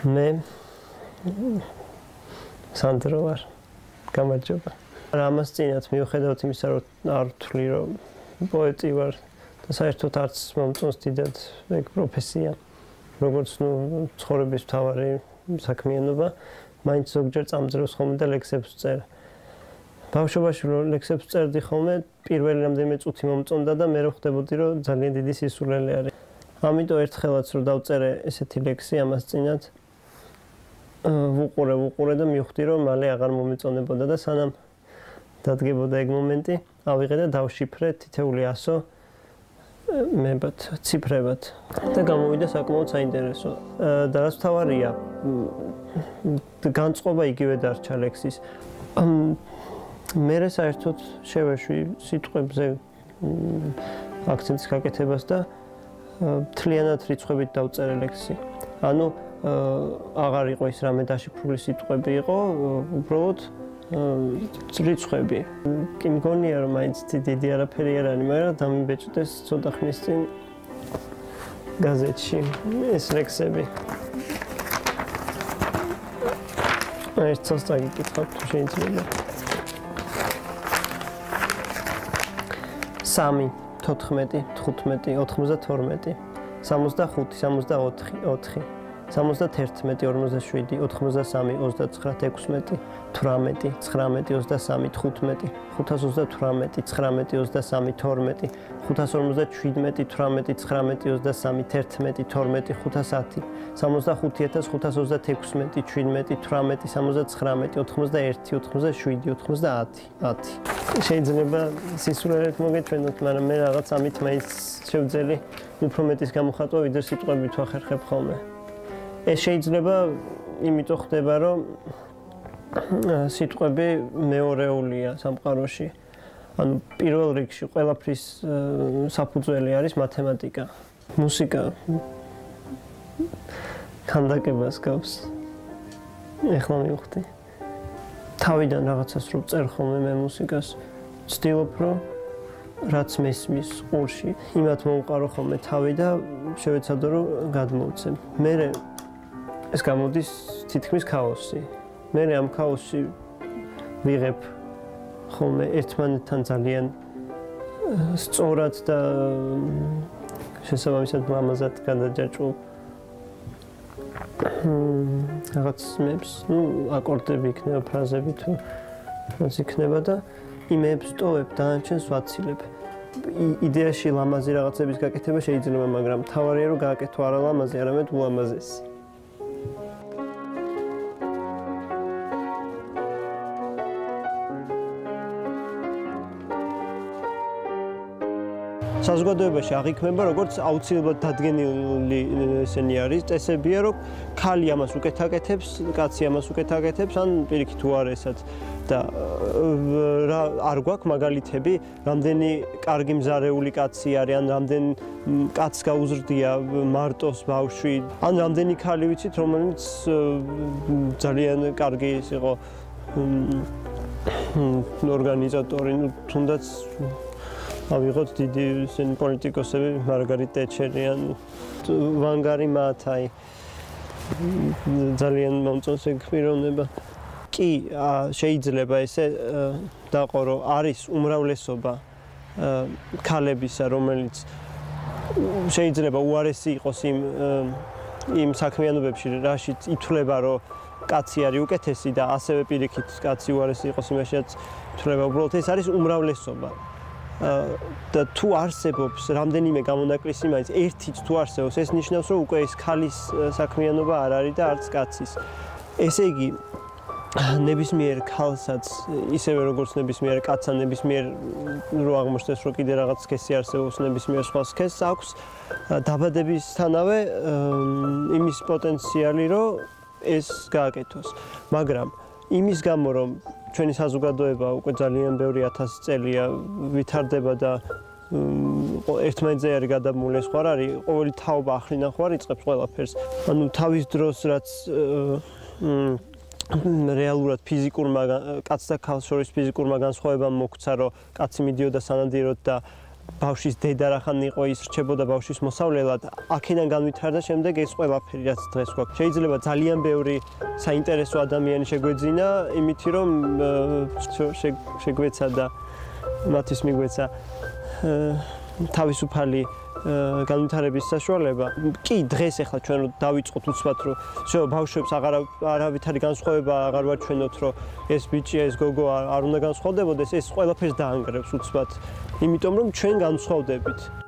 მე სანდრო ვარ. გამარჯობა. ამას წინათ მიუხედავად იმისა, რომ არ ვთვლი, რომ პოეტი ვარ და საერთოდ არც მომწონს დიდად ეგ პროფესია. როგორც ცხოვრების მთავარი საქმიანობა, მაინც ზოგჯერ წამძრევს ხოლმე და ლექსებს ვწერ. ბავშვობაში რომ ლექსებს წერდი ხოლმე, პირველი რამდენიმე წუთი მომწონდა და მე რო ხვდებოდი, რომ ძალიან დიდი სისულელე არის. ამიტომ ერთხელაც რომ დავწერე ესეთი ლექსი ამას წინათ, ვუყურე და მივხვდი, რომ მალე აღარ მომეწონებოდა და სანამ დადგებოდა ეგ მომენტი, ავიღე და დავშიფრე თითეული 100 მებად, ციფრებად და გამოვიდა საკმაოდ საინტერესო. და რაც თავარია, განწყობა იგივე დარჩა ლექსის. მე საერთოდ შევეშვი სიტყვებზე აქცენტის გაკეთებას და მთლიანად რიცხვებით დავწერე ლექსი. ანუ აღარ იყო ის რამე დაშიფრული სიტყვები იყო, უბრალოდ რიცხვები. კი მგონია რომ მაინც დიდი არაფერი არ არის, მაგრამ დამიბეჭდეს ცოტა ხნის წინ გაზეთში ეს ლექსები. ერთ წელს წაგიკითხავთ თუ შეიძლება. 3, 14, 15, 92, 65, 64, 4, 71, 47, 83, 29, 16, 18, 19, 23, 15, 528, 19, 23, 527, 12, 547, 18, 19, 23, 11, 12, 510, 75,536, 17, 18, 19, 91, 87, 10. შეიძლება სისულელით მოგეჩვენოთ, მაგრამ მე რაღაც ამით მაინც შევძელი უფრო მეტის გამოხატვა, ვიდრე სიტყვებით ვახერხებ ხოლმე. ეს შეიძლება იმიტომ ხდება, რომ სიტყვები მეორეულია სამყაროში. ანუ პირველ რიგში ყველაფრის საფუძველი არის მათემატიკა. მუსიკა ქანდაკებას გავს. ეხლა მივხვდი. თავიდან რაღაცას რო წერ ხოლმე მე მუსიკას, ვცდილობ რომ რაც მესმის ყურში, იმათ მომყარო ხოლმე თავი და შევეცადო რომ გადმოვცემ. მე ეს გამოდის თითქმის ქაოსი. მე ამ ქაოსში ვიღებ ხოლმე ერთმანეთთან ძალიან სწორად და შესაბამისად მამაზად გადაჯაჭვო რაღაც მებს, აკორდები იქნება, ფრაზები თუ რაც იქნება და იმებს ტოვებ, დანარჩენს ვაცილებ. იდეაში ლამაზი რაღაცების გაკეთება შეიძლება, მაგრამ თავარია რომ გააკეთო არა ლამაზი, არამედ ულამაზესი. საზოგადოებაში აღიქმება როგორც აუცილებლად დადგენილი ესენი არის წესებია, რომ ქალი ამას უკეთ აკეთებს, კაცი ამას უკეთ აკეთებს, ან პირიქით უარესად და არ გვაქვს მაგალითები, რამდენი კარგი მზარეული კაცი არის, ან რამდენ კაცს გაუზრდია მარტოს ბავშვი, ან რამდენი ქალი ვიცით, რომელიც ძალიან კარგი იყო ორგანიზატორი, თუნდაც ავიღოთ დიდი პოლიტიკოსები, მარგარიტ ტეტჩერი ან ვანგარი მაათაი. ძალიან მომწონს ეგ პიროვნება. კი, შეიძლება ესე დაყო, რომ არის უმრავლესობა ქალებისა, რომელიც შეიძლება უარესი იყოს იმ საქმიანობებში, რაშიც ითვლება, რომ კაცი არის უკეთესი და ასევე პირიქით კაცი უარესი იყოს იმაშიც ითვლება, უბრალოდ ეს არის უმრავლესობა. და თუ არსებობს რამდენიმე გამონაკლისი, მაინც ერთიც თუ არსებობს, ეს ნიშნავს, რომ უკვე ეს ქალის საქმიანობა არ არის და არც კაცის. ესე იგი, ნებისმიერ ქალსაც, ისევე როგორც ნებისმიერ კაცს, ნებისმიერ რო აღმოჩნდეს, რომ კიდე რაღაც სქესი არსებობს, ნებისმიერ სხვა სქესს აქვს დაბადებისთანავე იმის პოტენციალი, რომ ეს გააკეთოს. მაგრამ იმის გამო, რომ ჩვენი საზოგადოება უკვე ძალიან ბევრი 1000 წელია ვითარდება და ერთმანეთზე არის გადამული, ეს ხარ არის, ყოველი თაობა ახლიდან ხარ იწყებს ყველაფერს. ანუ თავის დროს რაც რეალურად ფიზიკურმა კაცს და ქალს შორის ფიზიკურმა განსხვავებამ მოქცა, რომ კაცი მიდიოდა სანადიროდ და ბავშვის დედა რახან იყო ის რჩებოდა ბავშვის მოსავლელად, აქედან განვითარდა შემდეგ ეს ყველაფერი რაც დღეს გვაქვს. შეიძლება ძალიან ბევრი საინტერესო ადამიანი შეგვეძინა, იმითი რომ შეგვეცა და მათთვის მიგვეცა თავისუფალი განვითარების საშუალება. კი, დღეს ახლა ჩვენ რო დავიწყოთ უცბად რომ ბავშვებს არავითარი განსხვავება აღარ ვაჩვენოთ, რომ ეს ბიჭი, ეს გოგო არ უნდა განსხვავდებოდეს, ეს ყველაფერს დაანგრევს უცბად. იმიტომ რომ ჩვენ განსხვავდებით.